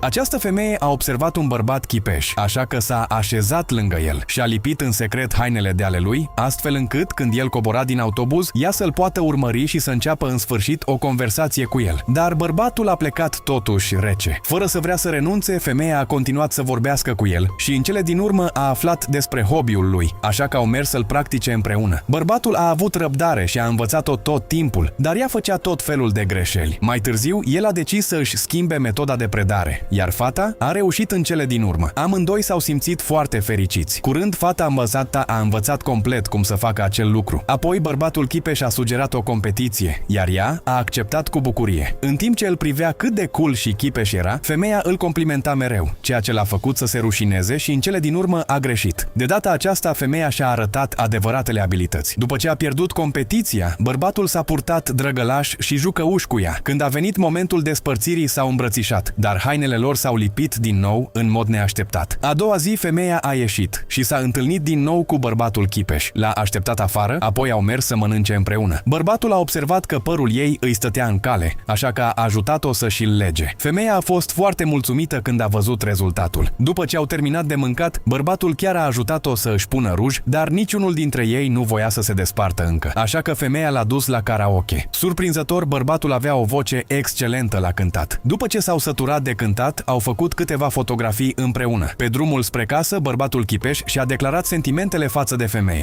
Această femeie a observat un bărbat chipeș, așa că s-a așezat lângă el și a lipit în secret hainele de ale lui, astfel încât, când el cobora din autobuz, ea să-l poată urmări și să înceapă în sfârșit o conversație cu el. Dar bărbatul a plecat totuși rece. Fără să vrea să renunțe, femeia a continuat să vorbească cu el și în cele din urmă a aflat despre hobby-ul lui, așa că au mers să-l practice împreună. Bărbatul a avut răbdare și a învățat-o tot timpul, dar ea făcea tot felul de greșeli. Mai târziu, el a decis să își schimbe metoda de predare, iar fata a reușit în cele din urmă. Amândoi s-au simțit foarte fericiți. Curând, fata învățată a învățat complet cum să facă acel lucru. Apoi, bărbatul chipeș a sugerat o competiție, iar ea a acceptat cu bucurie. În timp ce îl privea cât de cool și chipeș era, femeia îl complimenta mereu, ceea ce l-a făcut să se rușineze și în cele din urmă a greșit. De data aceasta, femeia și-a arătat adevăratele abilități. După ce a pierdut competiția, bărbatul s-a purtat drăgălaș și jucăuș cu ea. Când a venit momentul despărțirii, s-au îmbrățișat, dar hainele lor s-au lipit din nou în mod neașteptat. A doua zi, femeia a ieșit și s-a întâlnit din nou cu bărbatul chipeș. L-a așteptat afară, apoi au mers să mănânce împreună. Bărbatul a observat că părul ei îi stătea în cale, așa că a ajutat-o să și-l lege. Femeia a fost foarte mulțumită când a văzut rezultatul. După ce au terminat de mâncat, bărbatul chiar a ajutat-o să își pună ruj, dar niciunul dintre ei nu voia să se despartă încă, așa că femeia l-a dus la karaoke. Surprinzător, bărbatul avea o voce excelentă la cântat. După ce s-au săturat de cântat, au făcut câteva fotografii împreună. Pe drumul spre casă, bărbatul chipeș și-a declarat sentimentele față de femeie.